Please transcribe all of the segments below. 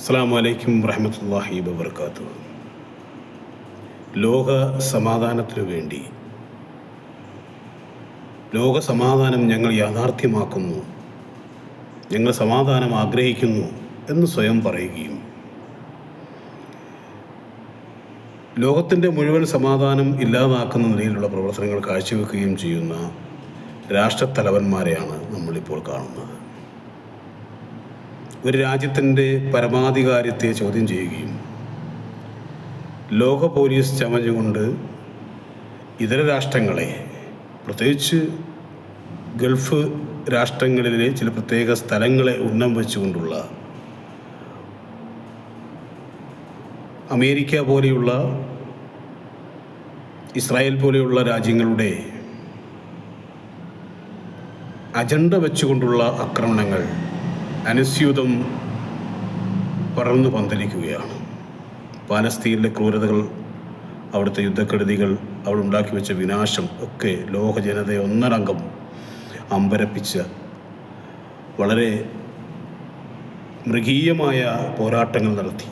അസ്സലാമു അലൈക്കും വറഹ്മത്തുള്ളാഹി വബറകാതുഹു. ലോക സമാധാനത്തിനു വേണ്ടി ലോക സമാധാനം ഞങ്ങൾ യാഥാർത്ഥ്യമാക്കുന്നു, ഞങ്ങൾ സമാധാനം ആഗ്രഹിക്കുന്നു എന്ന് സ്വയം പറയുകയും ലോകത്തിൻ്റെ മുഴുവൻ സമാധാനം ഇല്ലാതാക്കുന്ന നിലയിലുള്ള പ്രവർത്തനങ്ങൾ കാഴ്ചവെക്കുകയും ചെയ്യുന്ന രാഷ്ട്രത്തലവന്മാരെയാണ് നമ്മളിപ്പോൾ കാണുന്നത്. ഒരു രാജ്യത്തിൻ്റെ പരമാധികാരത്തെ ചോദ്യം ചെയ്യുകയും ലോക പോലീസ് ചമഞ്ഞുകൊണ്ട് ഇതര രാഷ്ട്രങ്ങളെ, പ്രത്യേകിച്ച് ഗൾഫ് രാഷ്ട്രങ്ങളിലെ ചില പ്രത്യേക സ്ഥലങ്ങളെ ഉന്നം വെച്ചുകൊണ്ടുള്ള അമേരിക്ക പോലെയുള്ള, ഇസ്രായേൽ പോലെയുള്ള രാജ്യങ്ങളുടെ അജണ്ട വെച്ചുകൊണ്ടുള്ള ആക്രമണങ്ങൾ അനുസ്യൂതം പടർന്നു പന്തലിക്കുകയാണ്. പാലസ്തീനിലെ ക്രൂരതകൾ, അവിടുത്തെ യുദ്ധക്കെടുതികൾ, അവിടെ ഉണ്ടാക്കി വെച്ച വിനാശം ഒക്കെ ലോക ജനതയെ ഒന്നടങ്കം അമ്പരപ്പിച്ച വളരെ മൃഗീയമായ പോരാട്ടങ്ങൾ നടത്തി.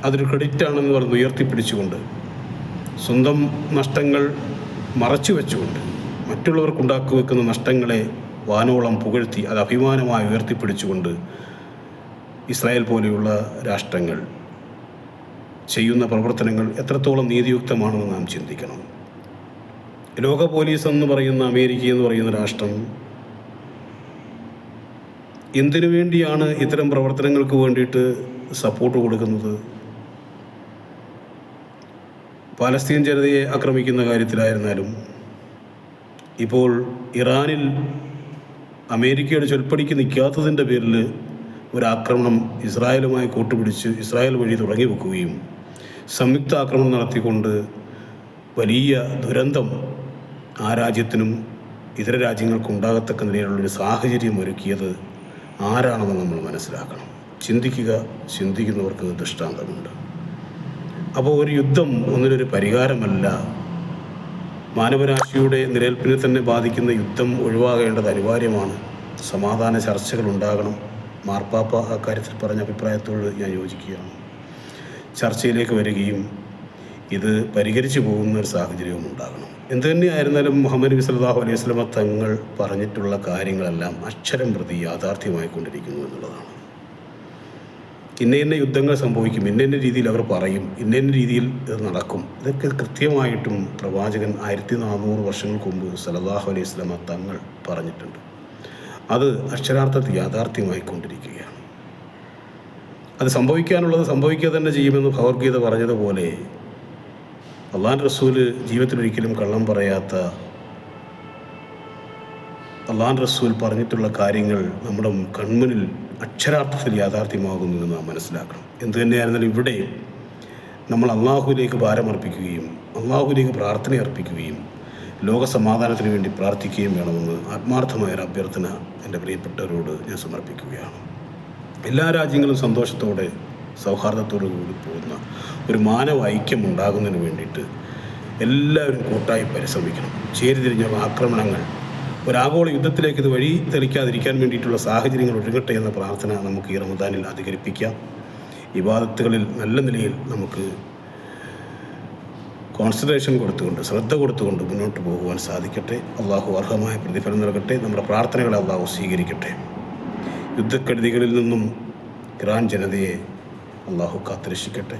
അതൊരു ക്രെഡിറ്റാണെന്ന് പറഞ്ഞ് ഉയർത്തിപ്പിടിച്ചുകൊണ്ട്, സ്വന്തം നഷ്ടങ്ങൾ മറച്ചു വെച്ചുകൊണ്ട്, മറ്റുള്ളവർക്കുണ്ടാക്കി വെക്കുന്ന നഷ്ടങ്ങളെ വാനോളം പുകഴ്ത്തി അത് അഭിമാനമായി ഉയർത്തിപ്പിടിച്ചുകൊണ്ട് ഇസ്രായേൽ പോലെയുള്ള രാഷ്ട്രങ്ങൾ ചെയ്യുന്ന പ്രവർത്തനങ്ങൾ എത്രത്തോളം നീതിയുക്തമാണെന്ന് നാം ചിന്തിക്കണം. ലോക പോലീസ് എന്ന് പറയുന്ന അമേരിക്ക എന്ന് പറയുന്ന രാഷ്ട്രം എന്തിനു വേണ്ടിയാണ് ഇത്തരം പ്രവർത്തനങ്ങൾക്ക് വേണ്ടിയിട്ട് സപ്പോർട്ട് കൊടുക്കുന്നത്? പാലസ്തീൻ ജനതയെ ആക്രമിക്കുന്ന കാര്യത്തിലായിരുന്നാലും, ഇപ്പോൾ ഇറാനിൽ അമേരിക്കയുടെ ചൊൽപ്പടിക്ക് നിൽക്കാത്തതിൻ്റെ പേരിൽ ഒരാക്രമണം ഇസ്രായേലുമായി കൂട്ടുപിടിച്ച് ഇസ്രായേൽ വഴി തുടങ്ങി വെക്കുകയും സംയുക്ത ആക്രമണം നടത്തിക്കൊണ്ട് വലിയ ദുരന്തം ആ രാജ്യത്തിനും ഇതര രാജ്യങ്ങൾക്കും ഉണ്ടാകത്തക്ക നിലയിലുള്ളൊരു സാഹചര്യം ഒരുക്കിയത് ആരാണെന്ന് നമ്മൾ മനസ്സിലാക്കണം. ചിന്തിക്കുന്നവർക്ക് ദൃഷ്ടാന്തമുണ്ട്. അപ്പോൾ ഒരു യുദ്ധം ഒന്നിനൊരു പരിഹാരമല്ല. മാനവരാശിയുടെ നിലനിൽപ്പിനെ തന്നെ ബാധിക്കുന്ന യുദ്ധം ഒഴിവാകേണ്ടത് അനിവാര്യമാണ്. സമാധാന ചർച്ചകൾ ഉണ്ടാകണം. മാർപ്പാപ്പ അക്കാര്യത്തിൽ പറഞ്ഞ അഭിപ്രായത്തോട് ഞാൻ യോജിക്കുകയാണ്. ചർച്ചയിലേക്ക് വരികയും ഇത് പരിഹരിച്ചു പോകുന്ന ഒരു സാഹചര്യവും ഉണ്ടാകണം. എന്തു തന്നെയായിരുന്നാലും മുഹമ്മദ് നബി സല്ലല്ലാഹു അലൈഹി വസല്ലമ തങ്ങൾ പറഞ്ഞിട്ടുള്ള കാര്യങ്ങളെല്ലാം അക്ഷരം പ്രതി യാഥാർത്ഥ്യമായിക്കൊണ്ടിരിക്കുന്നു എന്നുള്ളതാണ്. ഇന്ന യുദ്ധങ്ങൾ സംഭവിക്കും, ഇന്ന രീതിയിൽ അവർ പറയും, ഇന്ന രീതിയിൽ ഇത് നടക്കും. ഇതൊക്കെ കൃത്യമായിട്ടും പ്രവാചകൻ 1400 വർഷങ്ങൾക്ക് മുമ്പ് സല്ലല്ലാഹു അലൈഹി വസല്ലമ തങ്ങൾ പറഞ്ഞിട്ടുണ്ട്. അത് അക്ഷരാർത്ഥത്തിൽ യാഥാർത്ഥ്യമായിക്കൊണ്ടിരിക്കുകയാണ്. അത് സംഭവിക്കാനുള്ളത് സംഭവിക്കുക തന്നെ ചെയ്യുമെന്ന് ഭഗവത്ഗീത പറഞ്ഞതുപോലെ അള്ളാഹുവിൻ്റെ റസൂല് ജീവിതത്തിലൊരിക്കലും കള്ളം പറയാത്ത, അള്ളാഹുവിൻ്റെ റസൂൽ പറഞ്ഞിട്ടുള്ള കാര്യങ്ങൾ നമ്മുടെ കൺമുന്നിൽ അക്ഷരാർത്ഥത്തിൽ യാഥാർത്ഥ്യമാകുന്നു എന്ന് നാം മനസ്സിലാക്കണം. എന്തു തന്നെയായിരുന്നാലും ഇവിടെ നമ്മൾ അള്ളാഹുവിലേക്ക് ഭാരമർപ്പിക്കുകയും അള്ളാഹുവിലേക്ക് പ്രാർത്ഥന അർപ്പിക്കുകയും ലോക സമാധാനത്തിന് വേണ്ടി പ്രാർത്ഥിക്കുകയും വേണമെന്ന് ആത്മാർത്ഥമായൊരു അഭ്യർത്ഥന എൻ്റെ പ്രിയപ്പെട്ടവരോട് ഞാൻ സമർപ്പിക്കുകയാണ്. എല്ലാ രാജ്യങ്ങളും സന്തോഷത്തോടെ സൗഹാർദ്ദത്തോടു കൂടി പോകുന്ന ഒരു മാനവ ഐക്യം ഉണ്ടാകുന്നതിന് വേണ്ടിയിട്ട് എല്ലാവരും കൂട്ടായി പരിശ്രമിക്കണം. ചേരിതിരിഞ്ഞുള്ള ആക്രമണങ്ങൾ ഒരാഗോള യുദ്ധത്തിലേക്ക് ഇത് വഴി തെളിക്കാതിരിക്കാൻ വേണ്ടിയിട്ടുള്ള സാഹചര്യങ്ങൾ ഒരുങ്ങട്ടെ എന്ന പ്രാർത്ഥന നമുക്ക് ഈ റമദാനിൽ അധികരിപ്പിക്കാം. ഇബാദത്തുകളിൽ നല്ല നിലയിൽ നമുക്ക് കോൺസെൻട്രേഷൻ കൊടുത്തുകൊണ്ട്, ശ്രദ്ധ കൊടുത്തുകൊണ്ട് മുന്നോട്ട് പോകുവാൻ സാധിക്കട്ടെ. അള്ളാഹു അർഹമായ പ്രതിഫലം നൽകട്ടെ. നമ്മുടെ പ്രാർത്ഥനകളെ അള്ളാഹു സ്വീകരിക്കട്ടെ. യുദ്ധക്കെടുതികളിൽ നിന്നും ഇറാൻ ജനതയെ അള്ളാഹു കാത്തുരക്ഷിക്കട്ടെ.